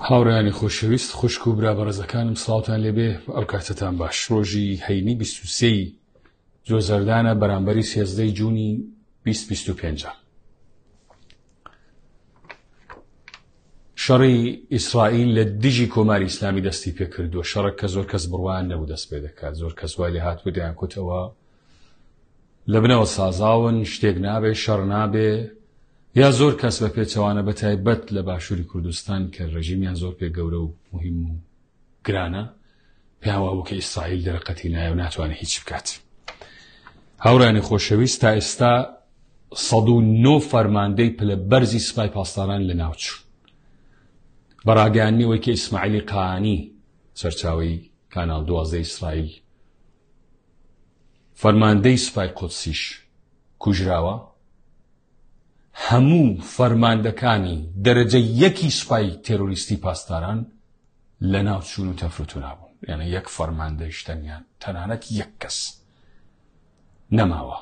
هاوڕێیانی خۆشەویست خوشک و برابەڕێزەکانم سڵاوتان لێبێ ئەو کاتتان باش. ڕۆژی هەینی 23 جۆزەردانە بەرامبەری 13 جوونی 2025. شەڕی ئیسرائیل لە دژی کۆماری ئیسلامی دەستی پێ کردووە. شەڕێک کە زۆر کەس بڕوایان نەبوو دەست پێ دەکات. زۆر کەس وای لێ هاتووە دەیان کوتەوە لە بنەوە سازاون، شتێک نابێ، شەڕ نابێ، یا زۆر کەس بە پێچەوانە بە تایبەت لە باشووری کوردستان کە ڕژیمیان زۆر پێ گەورە و مهم و گرانە پێیان وابوو کە ئیسرائیل دەرەقەتی نایە و ناتوانێت هیچ بکات. هاوڕێیانی خۆشەویست، تا ئێستا 109 فەرماندەی پلە بەرزی سوپای پاسداران لە ناوچوون بە ڕاگەیاندنەوەی کە ئیسماعیلی قاانی سەرچاوەی کاناڵ 12 ئیسرائیل فەرماندەی سوپای قودسیش کوژراوە. هەموو فەرماندەکانی دەرەجە یەکی سوپای تێرۆریستی پاسداران لە ناوچوون و تەفروت و نابوون. یعنی یەک فەرماندەیش تەنانەت یەک کەس نەماوە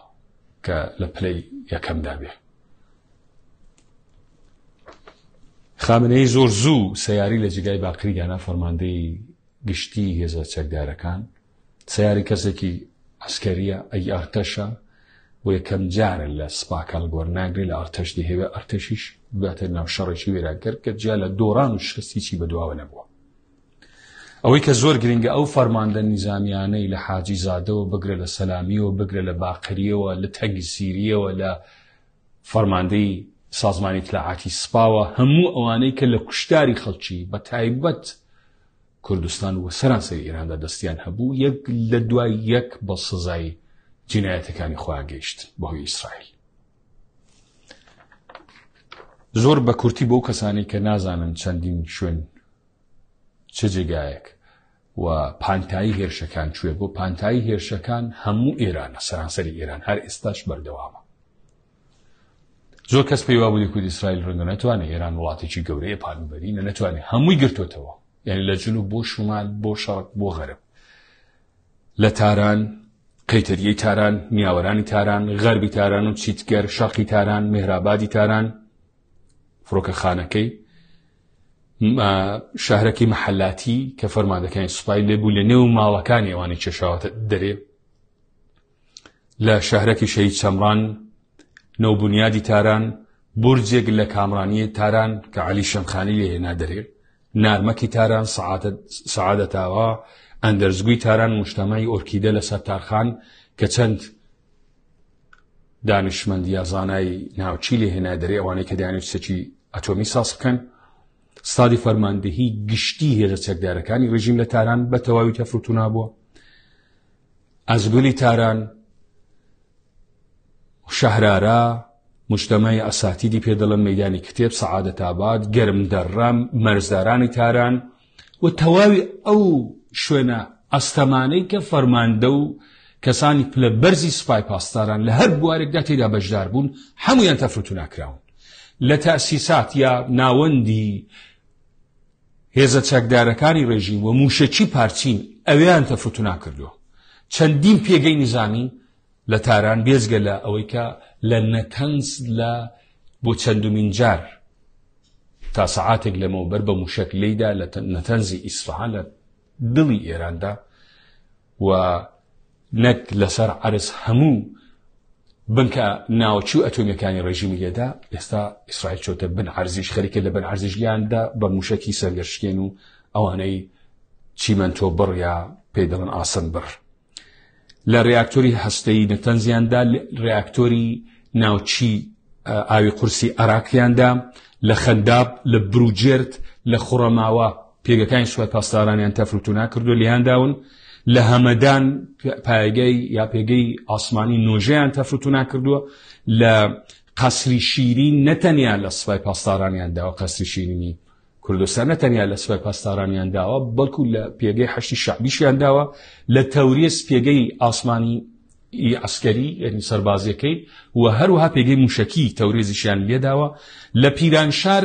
کە لە پلەی یەکەمدا بێ. خامنەی زۆر زوو سەیاری لە جگای باقری دانا فەرماندەی گشتی هێزە چەکدارەکان. سەیاری کەسێکی عسکەریە، ئەی ئارتەشە، بۆ یەکەم جارە لە سپاکە گۆڕناگرێت لە ئارتەش دەهێوێ ئارتەشیش باتە ناو شەڕێکی وێراگەر کە جیا لە دۆڕان و شکستیی بەدواوە نەبووە. ئەوەی کە زۆر گرنگە ئەو فەرماندە نیزامیانەی لە حاجی زادەوە بگرە لە سەلامیەوە بگرە لە باقریەوە لە تەنگی سیریەوە لە فەرماندەی سازمانی اطلاعاتی سپاوە، هەموو ئەوانەی کە لە کوشتاری خەڵکی بە تایبەت کوردستان و سەرانسەری ئێراندا دەستیان هەبوو، یەک لە دوای یەک بە سزای جینایەتەکانی خۆیان گەیشت بەهۆی ئیسرائیل. زۆر بە کورتی بۆ کەسانی کە نازانن چەندین شوێن چه جێگایەک و پانتایی هێرشەکان کوێ بۆ پانتایی هێرشەکان هەموو ئێرانە، سەرانسەری ئێران هەر ئێستاش بەردەوامە. زۆر کەس پێی وابوو دیکوت ئیسرائیل ڕەنگە نەتوانێت ئێران وڵاتێکی گەورەیە پانبەری نەتوانێت هەمووی گرتوتەوە، یعنی لە جنوب بۆ شمال بۆ شەرق بۆ غەرب، لە تاران، قەیتەریەی تاران، نیاوەرانی تاران، غەربی تاران و چیتگەر، شەرقی تاران، مێهرابادی تاران، فڕۆکەخانەکەی، شەهرەکی مەحەلاتی کە فەرماندەکانی سوپای لێبوو لە نێو ماڵەکانی ئەوانەی چێشاوەتە دەرێ، لە شەهرەکی شەهید شەمڕان، نەوبونیادی تاران، بورجێک لە کامرانیە تاران کە عەلی شەمخانی لێ هێنا دەرێ، نارمەکی تاران، سەعادەتاوا، ئەندەرزگوی تاران، مجتەمەعی ئۆرکیدە لە سەرتارخان کە چەند دانشمەند یا زانای ناوچی لێ هێنا دەرێ، ئەوانەی کە دەیانێت سەکی ئەتۆمی ساز بکەن. ستادی فەرماندەهی گشتی هێزە چەکدارەکانی ڕژیم لە تاران بە تەواوی تەفروت و نابووە. ئەزگولی تاران، شەهرارا، مجتەمەعی ئەساتیدی پێدەڵن، مەیدانی کتێب، سەعادەتاباد، گەرمدەڕام، مەرزدارانی تاران و تەواوی ئەو شوێنە ئەستەمانەی کە فەرماندە و کەسانی پلە بەرزی سوپای پاسداران لە هەر بوارێکدا تێدا بەشدار بوون، هەمویان تەفروت و ناکراون. لە تەسیسات یا ناوەندی هێزە چەکدارەکانی ڕێژیم و موشەکی پارچین ئەویان تەفروت و ناکردووە. چەندین پێگەی نظامی لە تاران بێزگە لە ئەوەی کە لە نەتەنز لە بۆ چەندومین جار تا سەعاتێک لەمەوبەر بە موشک لێیدا لە نەتەنزی ئیسفەهان لە دڵی ئێراندا و نەک لەسەر عەرز هەموو بنکە ناوچی و ئەتۆمیەکانی ڕێژیمی لێدا. ئێستا ئیسرائیل چۆتە بن عەرزیش، خەریکە لە بن عەرزیشیاندا بە موشکی سەرگەشتکێن و ئەوانەی چیمەنتۆ بڕ یا پێی دەڵن ئاسن بڕ. لە ڕیاکتۆری هەستەیی نەتەنزیاندا، ڕیاکتۆری ناوچی ئاوی قورسی عێراقیاندا، لە خەنداب، لە بروجێرد، لە خوڕەماوە پێگەکانی سوپای پاسدارانیان تەفروت و ناکردو لێیانداون. لە هەمەدان پایگەی یا پێگەی ئاسمانی نۆژەیان تەفروت و ناکردووە. لە قەسری شیرین نەتەنیا لە سوپای پاسدارانیانداوە، قەسری شیرینی کوردستان نەتەنیا لە سوپای پاسدارانیانداوە بەڵکو لە پێگەی حەشتی شەعبیشیانداوە، لە تەوریەس پێگەی ئاسمانی عسکەری یعنی سەربازیەکەی و هەروەها پێگەی موشکی تەورێزیشیان لێداوە. لە پیرانشار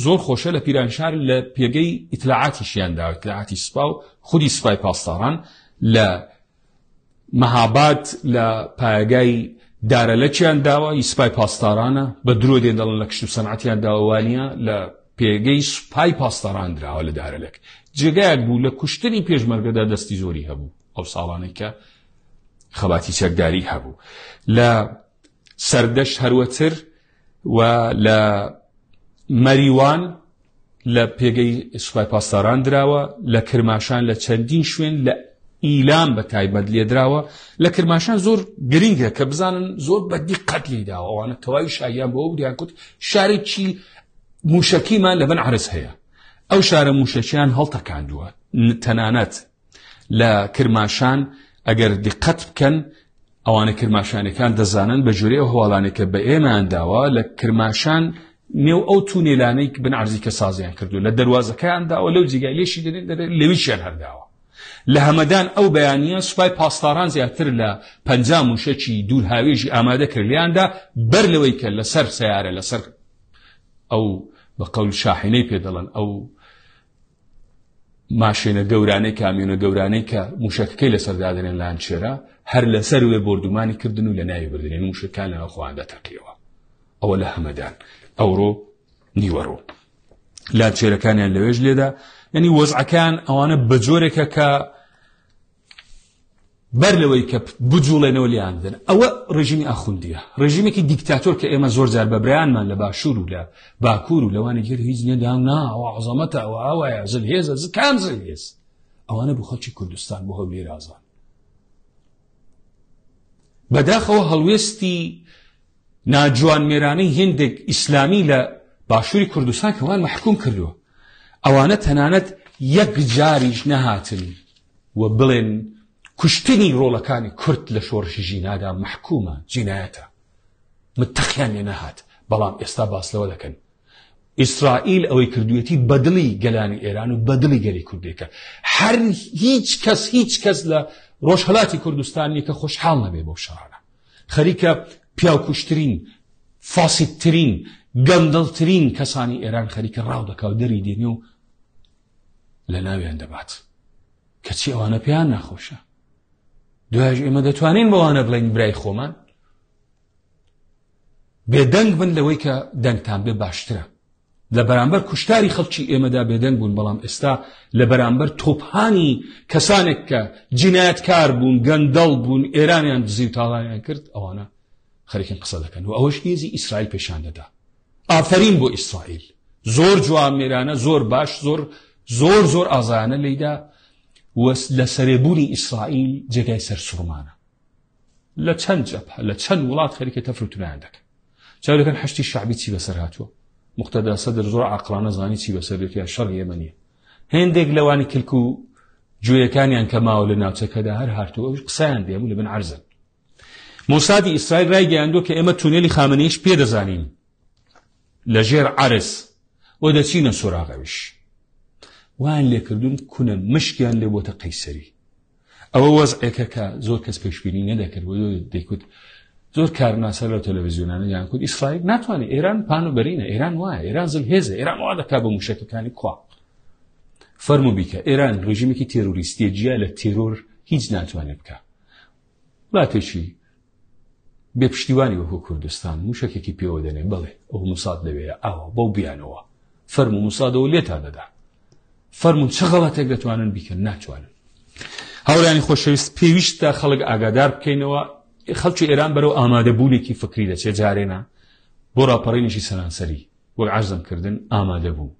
زۆر خۆشە، لە پیرانشار لە پێگەی ئیتلاعاتیشیانداوە، ئیتلاعاتی سوپا و خودی سوپای پاسداران. لە مەهاباد لە پایگای دارەلەکیان داوە، سوپای پاسدارانە بە درۆ دێن دەڵن لە کشت و سەنعەتیان داوەوانیە، لە پێگەی سوپای پاسداران درراوە لە دارەلەک جێگایەک بوو لە کوشتنی پێشمەرگەدا دەستی زۆری هەبوو ئەو ساڵانەی کە خەباتی چەکداری هەبوو لە سەردەشت هەروەتر و لە مەریوان لە پێگەی سوپای پاسداران دراوە لە کرماشان لە چەندین شوێن لە ئیلام بە تایبەت لێدراوە لە کرماشان زۆر گرنگە کە بزانن زۆر بە دیقەت لێداوە ئەوانە تەواوی شایان بەوە بریان کوت شارێکی موشەکیمان لەبن عرس هەیە ئەو شارە موشەکیان هەڵتەکاندووە تەنانەت لە کرماشان ئەگەر دیقەت بکەن ئەوانە کرماشانەکان دەزانن بە جۆرەی ئەو هەواڵانێکە بە ئێمەیانداوە لە کرماشان نێو ئەو تونێلانەی بن عەرزی کە سازیان کردو لە دەواازەکەیانداوە لەو جێگای لێشی لەویشیان هەرداوە لە هەمەدان ئەو بەیانیە سوپای پاسداران زیاتر لە 50 موشەکی دوور هاوێژی ئامادە کردیاندا بەر لەوەی کە لەسەر سەیارە لەسەر ئەو بە قەول شاحینەی پێدەڵن ئەو ماشێنە گەورانەی کامیۆنە گەورانەی کە موشەکەکەی لەسەردادنێن لانچێرە هەر لەسەر وێ بردومانی کردن و لە ناوی بردنێن موشەکان لەناو خۆیاندا تەقیەوە ئەوە لە هەمەدان ئەوڕۆ نیوەڕۆ لانچێرەکانیان لەوێژ لێدا یعنی وەزعەکان ئەوانە بە جۆرێکە کە بەر لەوەی کە بجوڵێنەوە لیان بدەن ئەوە ڕژیمی ئاخوندیە ڕژیمێکی دیکتاتۆر کە ئێمە زۆر جار بە برایانمان لە باشوور و لە باکوور و لەوانە گیر هیچ نێدان نا ئەوە عەزەمەتە ئەوە ئەوەیە زلهێزە کام زلهێز ئەوانە بۆ خەڵکی کوردستان بۆ هەولێر ئازان بەداخەوە هەڵوێستی ناجوانمێرانەی هێندێک ئیسلامی لە باشووری کوردستان کەوان محکوم کردووە ئەوانە تەنانەت یەک جاریش نەهاتن و بڵێن کوشتنی ڕۆڵەکانی کورد لە شۆڕشی ژینادا محکومە جینایەتە متتەقیان لێ نەهات بەڵام ئێستا باس لەوە دەکەن ئیسرائیل ئەوەی کردوێتی بەدڵی گەلانی ئێران و بەدڵی گەلی کوردێکە هەر هیچ کەس لە ڕۆژهەڵاتی کوردستانی کە خۆشحاڵ نەبێ بۆ شەڕانە خەریکە پیاوکوشترین فاسیدترین گەندەڵترین کەسانی ئێران خەریکە ڕاو دەکا و دەری دێنێ و لە ناویان دەبات کەچی ئەوانە پێیان ناخۆشە دوایش ئێمە دەتوانین بەوانە بڵین برای خۆمان بێدەنگ بن لەوەی کە دەنگتان بێ باشترە لە بەرامبەر کوشتاری خەڵکی ئێمەدا بێدەنگ بوون بەڵام ئێستا لە بەرامبەر تۆپهانی کەسانێک کە جینایەتکار بوون گەندەڵ بوون ئێرانیان دزی و تاڵانیان کرد ئەوانە خەریکن قسە دەکەن و ئەوەش هێزی ئیسرائیل پیشان دەدا ئافرین بۆ ئیسرائیل زۆر جوانمێرانە زۆر باش زۆر ئازایانە لێیدا لە سەرێبوونی ئیسرائیل جێگای سەرسوڕمانە لە چەند جەبهە لە چەند وڵات خەریکە تەفروتونیان دەکەن چاودەکەن حەشتی شعبی چی بەسەر هاتووە مقتەدا سەدر زۆر عاقڵانە زانی چی بەسەر دێتیا شەڕ ئێمەنیە هێندێک لەوانی کلک و گوێیەکانیان کە ماوە لە ناوچەکەدا هەر هاتووە قسەیان دێمو لە بن عەرزن موسادی ئیسرائیل ڕایگەیاندووە کە ئێمە تونێلی خامنەیش پێدەزانین لە ژێر عەرز و دەچینە سوراغەویش وان لێکردون کونە مشکیان لێ بۆتە قەیسەری ئەوە وەزعێکە کە زۆر کەس پێشبینی نەدەکرد و دەیکوت زۆر کارناسە لە تەلەڤیزیۆنانە یان کوت ئیسرائیل ناتوانێت ئێران پان و بەرینە ئێران وایە ئێران زلهێزە ئێران وا دەکا بە موشەکەکانی خوا فەرموو بیکە ئێران ڕژیمێکی تێرۆریستیە جیا لە تێرۆر هیچ ناتوانێت بکە وڵاتێکی بێپشتیوانی وەکو کوردستان موشەکێکی پێوە دەنێ بڵێ ئەو موساد لەوەیە ئاوە بەو بیانەوە فەرموو موسادەوە لێتان دەدا فەرموون چه غەڵەتێک دەتوانن بیکەن ناتوانن هاوڵانی خۆشەویست پێویستە خەڵک ئاگادار بکەینەوە خەڵکی ئێران بەرەو ئامادەبوونێکی فکری دەچێت جارێنە بۆ ڕاپەڕینێکی سەرانسەری وەک عەرزم کردن ئامادەبوون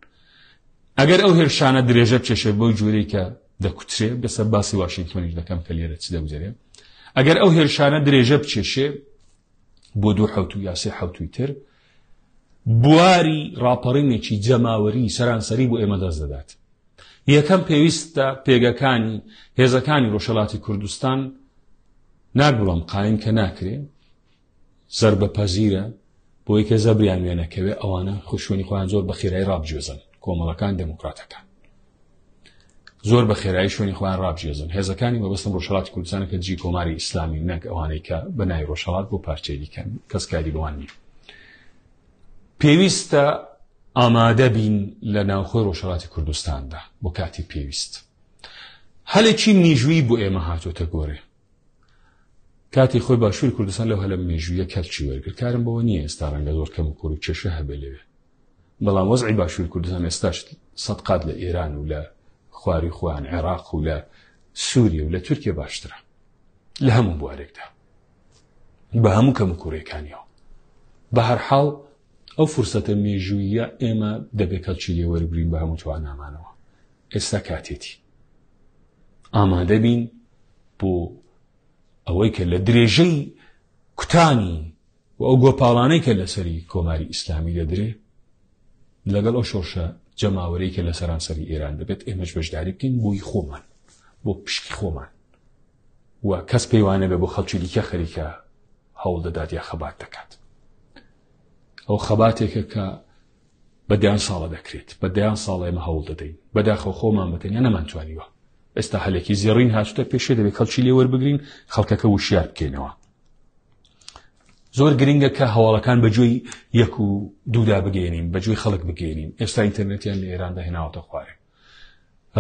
ئەگەر ئەو هێرشانە درێژە بچێشێ بەو جوورەی کە دەکوترێ بەسەر باسی واشنگتۆنیش دەکەم کە لێرە چ دەبجێرێ ئەگەر ئەو هێرشانە درێژە بچێشێ بۆ 2 حەوت یا 3 حەوتوی تر بواری ڕاپەڕینێکی جەماوەری سەرانسەری بۆ ئێمە دەست دەدات یەکەم پێویستە پێگەکانی هێزەکانی ڕۆژهەڵاتی کوردستان ناگوڵم قایم کە ناکرێ زەربەپەزیرە بۆی کە زەبریان وێنەکەوێ ئەوانە خوشوێنی خۆیان زۆر بە خێرایی ڕابجێزن کۆمەڵەکان دموکراتەکان زۆر بە خێرایی شوێنی خۆیان ڕابجێزن هێزەکانی مەبەستم ڕۆژهەڵاتی کوردستانە کە جی کۆماری ئیسلامی نەک ئەوانەی کە بەناوی ڕۆژهەڵات بۆ پارچەی دیکەن کەس کاری بەوان نییە پێویستە ئامادە بین لە ناوخۆی ڕۆژهەڵاتی کوردستاندا بۆ کاتی پێویست هەلێکی میژووی بۆ ئێمە هاتۆتە گۆڕێ کاتی خۆی باشووری کوردستان لەو هەلە مێژوویە کەلکی وەرگرت کارم بەوە نییە ئێستا ڕەنگە زۆر کەم و کوڕ و کێشە هەبێ لەوێ بەڵام وەزعی باشووری کوردستان ئێستاش سەدقات لە ئێران و لە خواری خوان عێراق و لە سووریا و لە تورکیا باشترە لە هەموو بوارێکدا بە هەموو کەم و کوڕەکانیەوە. بە هەر حاڵ ئەو فرسەتە مێژوویە ئێمە دەبێت کەڵکی لێ وەربگرین بە هەموو توانامانەوە. ئێستا کاتێتی ئامادە بین بۆ ئەوەی کە لە درێژەی کوتانی و ئەو گۆپاڵانەی کە لەسەری کۆماری ئیسلامی دەدرێ لەگەڵ ئەو شۆرشە جەماوەرەی کە لە سەرانسەری ئێران دەبێت ئێمەش بەشداری بکەین بۆی خۆمان بۆ پشکی خۆمان و کەس پەیوانە بێ بۆ خەڵکی دیکە خەریکە هەوڵ دەدات یا خەبات دەکات. ئەو خەباتێکە کە بەدەیان ساڵە دەکرێت بەدەیان ساڵ ئێمە هەوڵ دەدەین بەداخەو خۆمان بەتەنیا نەمانتوانیوە. ئێستا هەلێکی زێڕین هاتوتە پێشێ دەبێت خەڵکی لێ وەربگرین خەڵکەکە وشیار بکەینەوە. زۆر گرنگە کە هەواڵەکان بەجۆی یەک و دوودا بگەێنین بەجۆی خەڵک بگەێنین. ئێستا ئینتەرنێتیان لە ئێراندا هێناوەتە خوارێ.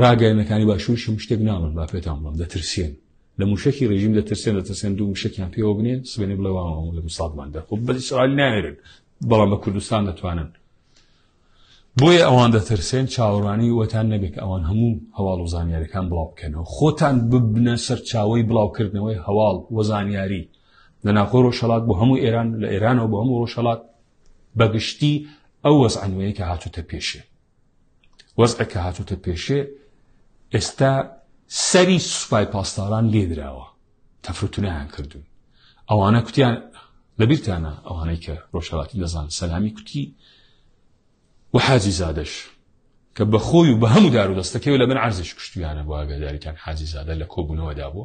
ڕاگەیەنەکانی باشووریش هەموو شتێک ناڵن با پێتان بڵێم دەترسێن لە موشکی ڕێژیم دەترسێن دوو موشکیان پێوە بنێن سبێنێ بڵێ وامەوە لە مساڵمان دەخۆ بە ئیسرائیل نایێرن بەڵام بە کوردستان دەتوانن. بۆیە ئەوان دەترسێن چاوەڕوانی وەتان نەبێت ئەوان هەموو هەواڵ و زانیاریەکان بڵاو بکەنەوە. خۆتان ببنە سەر چاوەی بڵاوکردنەوەی هەواڵ و زانیاری لە ناخۆ ڕۆژهەڵات بۆ هەموو ئێران لە ئێرانەوە بۆ هەموو ڕۆژهەڵات بەگشتی ئەو وەزعانوەیە کە هاتوتە پێشێ. وەزعە کە هاتوتە پێشێ ئێستا سەری سوپای پاسداران لێدراوە تەفروتونەیان کردوون. ئەوانە کوتیان لەبیرتانە ئەوانەی کە ڕۆژهەڵاتی دەزان سەلامی کوتی و حاجی زادەش کە بە خۆی و بە هەموو دار و دەستەکەی لە بن عەرزش کوشتیانە بۆ ئاگاداریتان حاجی زادە لە کۆبوونەوەدا بوو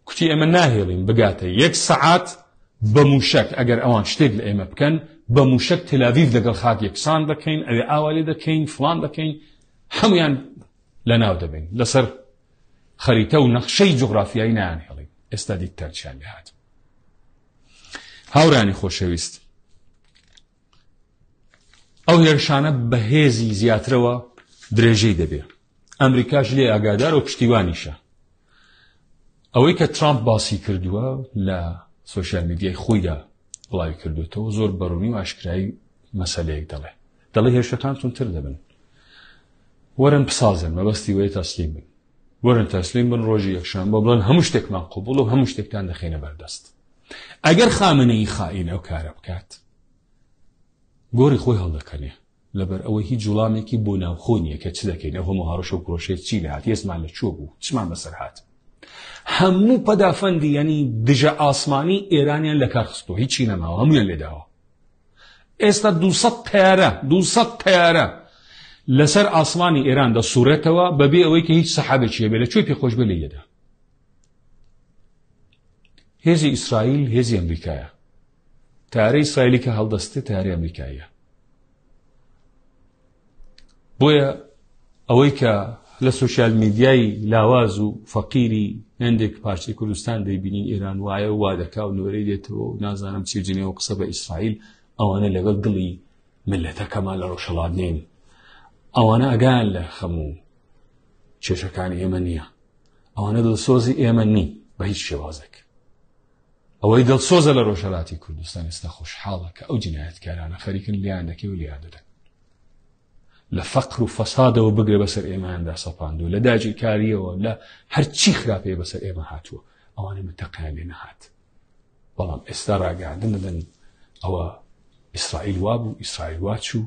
کوتی ئێمە ناهێڵین بگاتە 1 سەعات بە موشک ئەگەر ئەوان شتێک لە ئێمە بکەن بە موشک تەل‌ئاڤیڤ لەگەڵ خاک یەکسان دەکەین ئەوێ ئاوالێ دەکەین فڵان دەکەین هەمویان لەناو دەبین لەسەر خەریتە و نەخشەی جوغرافیایی نایانهێڵین. ئێستا دیکتاتۆریان لێهات. هاوڕانی خۆشەویست ئەو هێرشانە بەهێزی زیاترەوە درێژەی دەبێ. ئەمریکاش لێ ئاگادار و پشتیوانیشە. ئەوەی کە ترامپ باسی کردووە لە سۆشیال میدیای خۆیدا بڵاوی کردوێتەوە زۆر بەڕوونی و ئاشکرایی مەسەلەیەک دەڵێ هێرشەکان تونتر دەبن وەرن بسازن مەبەستی وەیە تەسلیم بن وەرن تەسلیم بن ڕۆژی یەکشەمبە بڵێن هەموو شتێکمان قوبوڵ و هەموو شتێکتان دەخینە بەردەست. ئەگەر خامنەی خائین ئەو کارە بکات گۆڕی خۆی هەڵدەکەنێ لەبەر ئەوەی هیچ وڵامێکی بۆ ناوخۆ نییە کە چ دەکەین ئەو هەموو هەڕەش و گرۆشێت چی لە هات هێزمان لە چۆ بوو چمان بەسەر هات هەموو پەدافەندی یعنی دژە ئاسمانی ئێرانیان لە کار خستۆ هیچی نەماوە هەمویان لێداوە. ئێستا 200 تەیارە لەسەر ئاسمانی ئێران دەسوورێتەوە بەبێ ئەوەی کە هیچ سەحابێکی هەبێ لە کوێی پێخۆش بێ لێیەدا. هێزی ئیسرائیل هێزی ئەمریکایە. تارەی ئیسرائیلی کە هەڵدەستێت تارەی ئەمریکاییە. بۆیە ئەوەی کە لە سوشیال میدیای لاواز و فەقیری هەندێک پارچەی کوردستان دەیبینی ئێران وایە و وا دەکا و نوێرەی دێتەوە و نازانم چی جنێوە قسە بە ئیسرائیل ئەوانە لەگەڵ دڵی ملەتەکەمان لە ڕۆژهەڵات نین. ئەوانە ئەگان لە خەموو کێشەکانی ئێمە نییە. ئەوانە دڵسۆزی ئێمە نی بە هیچ شێوازێک. ئەوەی دڵسۆزە لە ڕۆژهەڵاتی کوردستان ئێستا خۆشحاڵە کە ئەو جینایەتکارانە خەریکن لیان دەکەی و لیان دەدەن. لە فەقر و فەسادەوە بگرێ بەسەر ئێمەیاندا سەپاندووە لە داگیرکاریەوە لە هەرچی خراپەیە بەسەر ئێمە هاتووە ئەوانە متەقیان لێ نەهات. بەڵام ئێستا ڕاگەاندن دەدەن ئەوە ئیسرائیل وابوو ئیسرائیل واچوو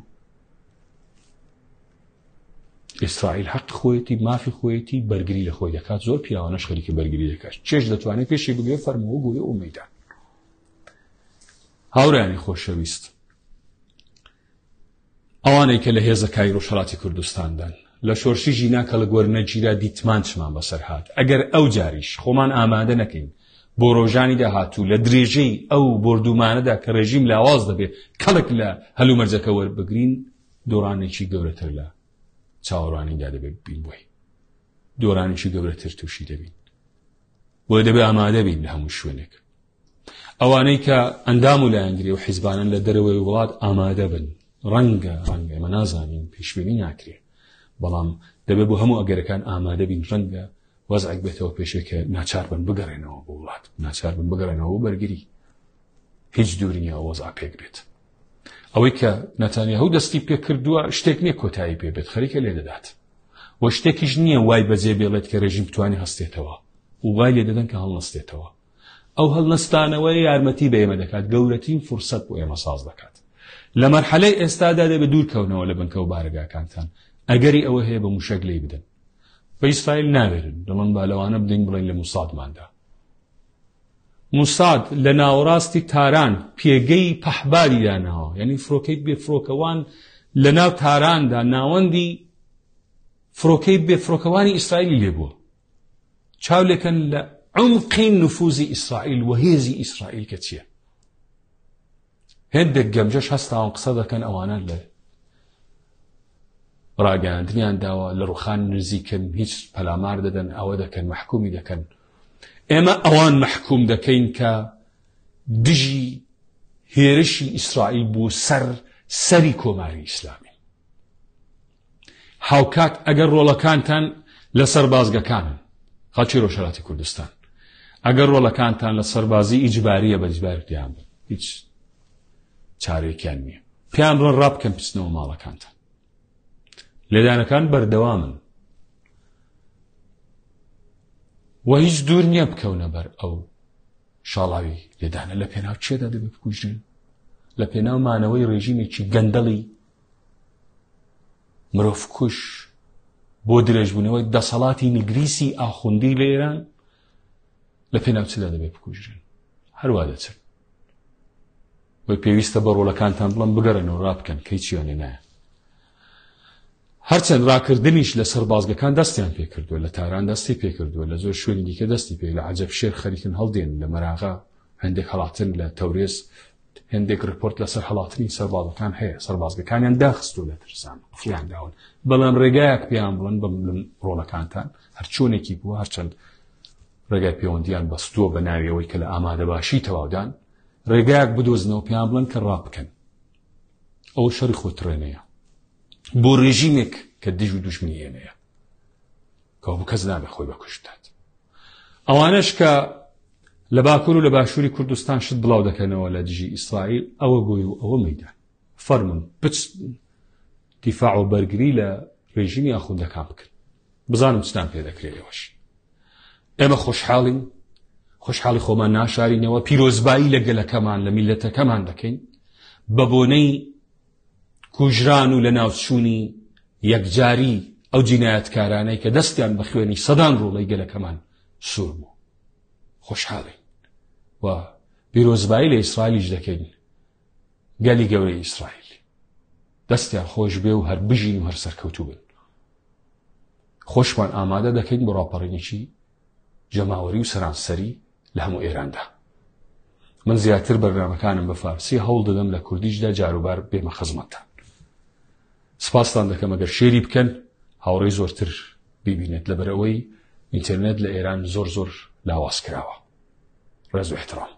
ئیسرائیل حەق خۆیەتی مافی خۆیەتی بەرگری لە خۆی دەکات. زۆر پیاوانەش خەریکی بەرگری دەکات. چێش دەتوانێت پێشی بگرێ فەرمەوە گوێ ئەو مەیدان. هاوڕێیانی خۆشەویست ئەوانەی کە لە هێزەکای ڕۆژهەڵاتی کوردستاندان لە شۆرشی ژینا کە لە گۆرنەگیرا دیتمانچمان بەسەر هات ئەگەر ئەو جاریش خۆمان ئامادە نەکەین بۆ ڕۆژانی داهاتوو لە درێژەی ئەو بردومانەدا کە ڕێژیم لاواز دەبێت کەڵک لە هەلومەرجەکە وەربگرین دۆڕانێکی گەورەتر لە چاوەڕوانیدا دەبێت بین بۆی دۆڕانێکی گەورەتر تووشی دەبین بۆیە دەبێت ئامادە بین لە هەموو شوێنێک. ئەوانەی کە ئەندام و لایەنگری و حیزبانن لە دەرەوەی وڵات ئامادە بن. ڕەنگە ئێمە نازانین پێشبینی ناکرێ بەڵام دەبێت بۆ هەموو ئەگەرەکان ئامادە بین ڕەنگە وەزعێک بێتەوە پێشێکە ناچار بن بگەڕێنەوە بۆ وڵات ناچار بن بگەڕێنەوە بۆ بەرگری هیچ دووری نییە وەزع پێک بێت. ئەوەی کە نەتانیاهو دەستی پێ کردووە شتێک نییە کۆتایی پێ بێت خەریکە لێ دەدات و شتێکیش نییە وای بەجێ بێڵێت کە ڕێژیم بتوانێت هەستێتەوە و وای لێ دەدەن کە هەڵنەستێتەوە ئەو هەڵنەستانەوەی یارمەتی بە ئێمە دەکات گەورەترین فرسەت بۆ ئێمە ساز دەکات لە مەرحەلەی ئێستادا دەبێت دوورکەونەوە لە بنکە و بارگاکانتان ئەگەری ئەوە هەیە بە موشەک لێی بدەن بە ئیسرائیل ناوێرن دەڵێن با لەوانە بدەین بڵێن لە موسادماندا موساد لە ناوەڕاستی تاران پێگەی پەحباری داناوە یعنی فڕۆکەی بێفرۆکەوان لە ناو تاراندا ناوەندی فڕۆکەی بێفرۆکەوانی ئیسرائیلی لێبووە چاولێکن لە عمقی نفوزی ئیسرائیل و هێزی ئیسرائیل کە چییە هێندێک گەمجەش هەستاوان قسە دەکەن ئەوانە لە ڕاگەاندنیان داوە لە ڕوخان نزیکن هیچ پەلامار دەدەن ئەوە دەکەن محکومی دەکەن ئێمە ئەوان محکوم دەکەین کە دژی هێرشی ئیسرائیل بوو سەری کۆماری ئیسلامی هاوکات ئەگەر ڕۆڵەکانتان لەسەر بازگەکانن خەڵکی ڕۆژهەڵاتی کوردستان ئەگەر ڕۆڵەکانتان لە سەربازی ئیجباریە بە ئیجبارتیان بن هیچ چارەیەکیان نییە پێیان بڵێن ڕابکەن پچنەوە ماڵەکانتان لێدانەکان بەردەوامن و هیچ دوور نییە بکەونە بەر ئەو شاڵاوی لێدانە لە پێناو چێدا دەبێت بکوژرێن لە پێناو مانەوەی ڕێژیمێکی گەندەڵی مرۆڤ کوش بۆ درێژبوونەوەی دەسەڵاتی نگریسی ئاخوندی لە ئێران لە پێناو چێدا دەبێت بکوژرێن هەروە دەچن وی پێویستە بە ڕۆڵەکانتان بڵێن بگەڕێنەوە ڕابکەن کەی چیانێ نایە هەرچەند ڕاکردنیش لە سەربازگەکان دەستیان پێ کردووە لە تاران دەستی پێ کردووە لە زۆر شوێنی دیکە دەستی پێ لە عەجەب شێر خەریکن هەڵدێن لە مەراغا هەندێک هەڵاتن لە تەورێز هەندێک ڕپۆرت لەسەر هەڵاتنی سەربازەکان هەیە سەربازگەکانیان داخستووە لە ترسان قفڵیان داون بەڵام ڕێگایەک پێیان بڵێن بە ڕۆڵەکانتان هەر چۆنێکی بووە هەرچەند ڕێگای پەیوەندیان بەستووە بە ناویەوەی کە لە ئامادەباشی تەواودان ڕێگایەک بدۆزنەوە پێیان بڵێن کە ڕابکەن ئەوە شەڕی خۆترێنەیە بۆ ڕێژیمێک کە دژ و دوژمنی هێنەیە کەوابوو کەس نابێ خۆی بەکوشتات ئەوانش کە لە باکوور و لە باشووری کوردستان شت بڵاو دەکەنەوە لە دژی ئیسرائیل ئەوە بۆی و ئەوە مەیدان فەرمون بچ دیفاع و بەرگری لە ڕێژیمی ئاخوندەکان بکەن بزانم چتان پێ دەکرێتەوەش ئێمە خۆشحاڵی خۆمان ناشارینەوە پیرۆزبایی لە گەلەکەمان لە میلەتەکەمان دەکەین بە بۆنەی کوژران و لە ناوچوونی یەکجاری ئەو جینایەتکارانەی کە دەستیان بە خوێنی سەدان ڕۆڵەی گەلەکەمان سوور بوو خۆشحاڵین و پیرۆزبایی لە ئیسرائیلیش دەکەین گەلی گەورەی ئیسرائیل دەستیان خۆش بێ و هەر بژین و هەر سەرکەوتوو بن خۆشمان ئامادە دەکەین بۆ ڕاپەڕینێکی جەماوەری و سەرانسەری لە هەموو ئێراندا من زیاتر بەرنامەکانم بە فارسی هەوڵ دەدەم لە کوردیشدا جاروبار بێمە خزمەتتان سپاستان دەکەم ئەگەر شێری بکەن هاوڕێی زۆرتر ببینێت لەبەرەوەی ئینتەرنێت لە ئێران زۆر لاواز کراوە ڕێز و احترام